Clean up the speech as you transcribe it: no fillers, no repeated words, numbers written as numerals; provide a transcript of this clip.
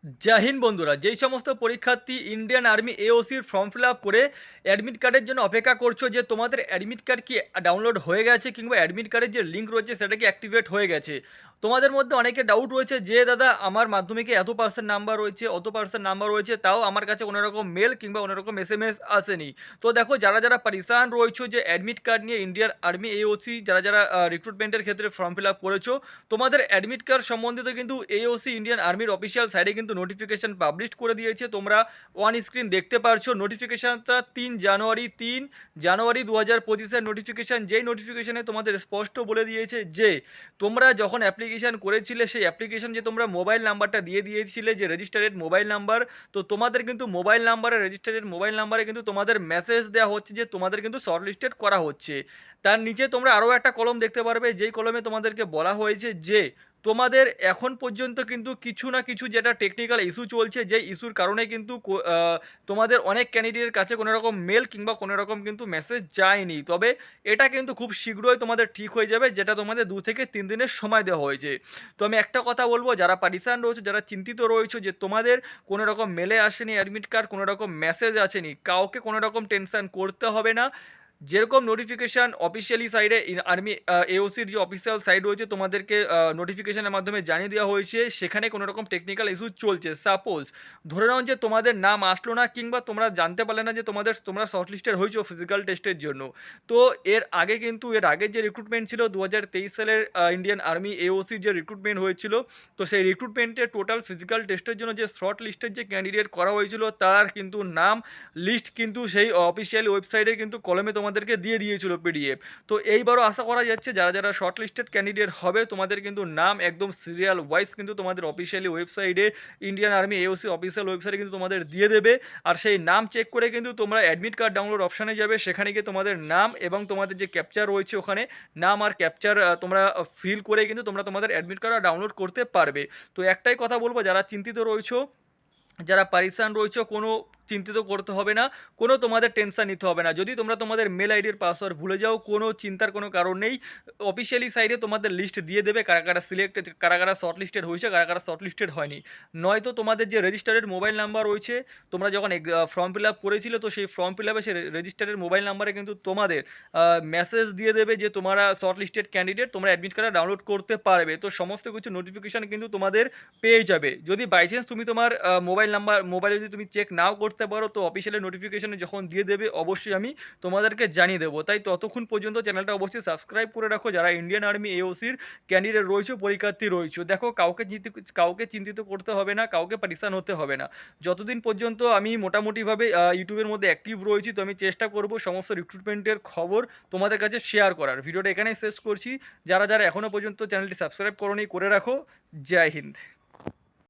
জয় হিন্দ বন্ধুরা, যেই সমস্ত পরীক্ষার্থী ইন্ডিয়ান আর্মি এওসির ফর্ম ফিল আপ করে অ্যাডমিট কার্ডের জন্য অপেক্ষা করছো যে তোমাদের অ্যাডমিট কার্ড কি ডাউনলোড হয়ে গেছে কিংবা অ্যাডমিট কার্ডের যে লিঙ্ক রয়েছে সেটা কি অ্যাক্টিভেট হয়ে গেছে। তোমাদের মধ্যে অনেকে ডাউট রয়েছে যে দাদা আমার মাধ্যমিকে এত পার্সেন্ট নাম্বার রয়েছে, অত পার্সেন্ট নাম্বার রয়েছে, তাও আমার কাছে কোনো রকম মেল কিংবা কোনো রকম এসএমএস আসেনি। তো দেখো, যারা যারা পরিশান রয়েছো যে অ্যাডমিট কার্ড নিয়ে ইন্ডিয়ান আর্মি এওসি যারা যারা রিক্রুটমেন্টের ক্ষেত্রে ফর্ম ফিল আপ করেছো, তোমাদের অ্যাডমিট কার্ড সম্বন্ধিত কিন্তু এওসি ইন্ডিয়ান আর্মির অফিসিয়াল সাইটে কিন্তু নোটিফিকেশন পাবলিশ করে দিয়েছে। তোমরা অন স্ক্রিন দেখতে পারছো নোটিফিকেশনটা 3 জানুয়ারি 2025-এর নোটিফিকেশন। যেই নোটিফিকেশনে তোমাদের স্পষ্ট বলে দিয়েছে যে তোমরা যখন অ্যাপ্লিকেশন করেছিলে সেই অ্যাপ্লিকেশন যে তোমরা মোবাইল নাম্বারটা দিয়ে দিয়েছিলে যে রেজিস্টার্ড মোবাইল নাম্বার, তো তোমাদের কিন্তু মোবাইল নাম্বারে রেজিস্টার্ড মোবাইল নাম্বারে কিন্তু তোমাদের মেসেজ দেওয়া হচ্ছে যে তোমাদের কিন্তু শর্টলিস্টেড করা হচ্ছে। তার নিচে তোমরা আরও একটা কলম দেখতে পারবে, যেই কলমে তোমাদেরকে বলা হয়েছে যে তোমাদের এখন পর্যন্ত কিন্তু কিছু না কিছু যেটা টেকনিক্যাল ইস্যু চলছে, যে ইস্যুর কারণে কিন্তু তোমাদের অনেক ক্যান্ডিডেটের কাছে কোনো রকম মেল কিংবা কোনো রকম কিন্তু মেসেজ যায়নি। তবে এটা কিন্তু খুব শীঘ্রই তোমাদের ঠিক হয়ে যাবে, যেটা তোমাদের 2 থেকে 3 দিনের সময় দেওয়া হয়েছে। তো আমি একটা কথা বলবো, যারা পারিশান রয়েছে, যারা চিন্তিত রয়েছে যে তোমাদের কোনো রকম মেলে আসেনি অ্যাডমিট কার্ড, কোনো রকম মেসেজ আসেনি, কাউকে কোনো রকম টেনশন করতে হবে না। যেরকম নোটিফিকেশান অফিসিয়ালি সাইডে আর্মি এওসির যে অফিসিয়াল সাইট রয়েছে তোমাদেরকে নোটিফিকেশনের মাধ্যমে জানিয়ে দেওয়া হয়েছে সেখানে কোনো রকম টেকনিক্যাল ইস্যু চলছে। সাপোজ ধরে নাও যে তোমাদের নাম আসলো না কিংবা তোমরা জানতে পারলে না যে তোমরা শর্টলিস্টেড হয়েছো ফিজিক্যাল টেস্টের জন্য। তো এর আগের যে রিক্রুটমেন্ট ছিল 2023 সালের ইন্ডিয়ান আর্মি এওসির যে রিক্রুটমেন্ট হয়েছিল, তো সেই রিক্রুটমেন্টের টোটাল ফিজিক্যাল টেস্টের জন্য যে শর্ট লিস্টের যে ক্যান্ডিডেট করা হয়েছিল তার কিন্তু নাম লিস্ট কিন্তু সেই অফিসিয়াল ওয়েবসাইটে কিন্তু কলমে তোমাদেরকে দিয়ে দিয়েছিল পিডিএফ। তো এইবারও আশা করা যাচ্ছে যারা যারা শর্ট লিস্টেড ক্যান্ডিডেট হবে তোমাদের কিন্তু নাম একদম সিরিয়াল ওয়াইজ কিন্তু তোমাদের অফিসিয়ালি ওয়েবসাইটে ইন্ডিয়ান আর্মি এওসি অফিসিয়াল ওয়েবসাইটে কিন্তু তোমাদের দিয়ে দেবে। আর সেই নাম চেক করে কিন্তু তোমরা অ্যাডমিট কার্ড ডাউনলোড অপশানে যাবে, সেখানে গিয়ে তোমাদের নাম এবং তোমাদের যে ক্যাপচার রয়েছে ওখানে নাম আর ক্যাপচার তোমরা ফিল করে কিন্তু তোমরা তোমাদের অ্যাডমিট কার্ড ডাউনলোড করতে পারবে। তো একটাই কথা বলবো, যারা চিন্তিত রয়েছো, যারা পারিশান রয়েছে, কোনো চিন্তিত করতে হবে না, কোনো তোমাদের টেনশন নিতে হবে না। যদি তোমরা তোমাদের মেল আইডির পাসওয়ার্ড ভুলে যাও, কোনো চিন্তার কোনো কারণ নেই। অফিসিয়ালি সাইডে তোমাদের লিস্ট দিয়ে দেবে কারা কারা সিলেক্টেড, কারা কারা শর্ট লিস্টেড হয়েছে, কারা কারা শর্ট লিস্টেড হয়নি। নয়তো তোমাদের যে রেজিস্টার্ড মোবাইল নাম্বার রয়েছে, তোমরা যখন ফর্ম ফিল আপ করেছিলে, তো সেই ফর্ম ফিল আপে সেই রেজিস্টার্ড মোবাইল নাম্বারে কিন্তু তোমাদের মেসেজ দিয়ে দেবে যে তোমরা শর্ট লিস্টেড ক্যান্ডিডেট, তোমরা অ্যাডমিট কার্ড ডাউনলোড করতে পারবে। তো সমস্ত কিছু নোটিফিকেশান কিন্তু তোমাদের পেয়ে যাবে। যদি বাই চান্স তুমি তোমার মোবাইলে যদি তুমি চেক নাও করতে পারো, তো অফিসিয়ালি নোটিফিকেশনে যখন দিয়ে দেবে অবশ্যই আমি তোমাদেরকে জানিয়ে দেবো। তাই ততক্ষণ পর্যন্ত চ্যানেলটা অবশ্যই সাবস্ক্রাইব করে রাখো, যারা ইন্ডিয়ান আর্মি এওসির ক্যান্ডিডেট রয়েছে, পরীক্ষার্থী রয়েছে। দেখো, কাউকে চিন্তিত করতে হবে না, কাউকে পরেশান হতে হবে না। যতদিন পর্যন্ত আমি মোটামুটিভাবে ইউটিউবের মধ্যে অ্যাক্টিভ রয়েছি, তো আমি চেষ্টা করব সমস্ত রিক্রুটমেন্টের খবর তোমাদের কাছে শেয়ার করার। ভিডিওটা এখানেই শেষ করছি। যারা যারা এখনও পর্যন্ত চ্যানেলটি সাবস্ক্রাইব করোনি, করে রাখো। জয় হিন্দ।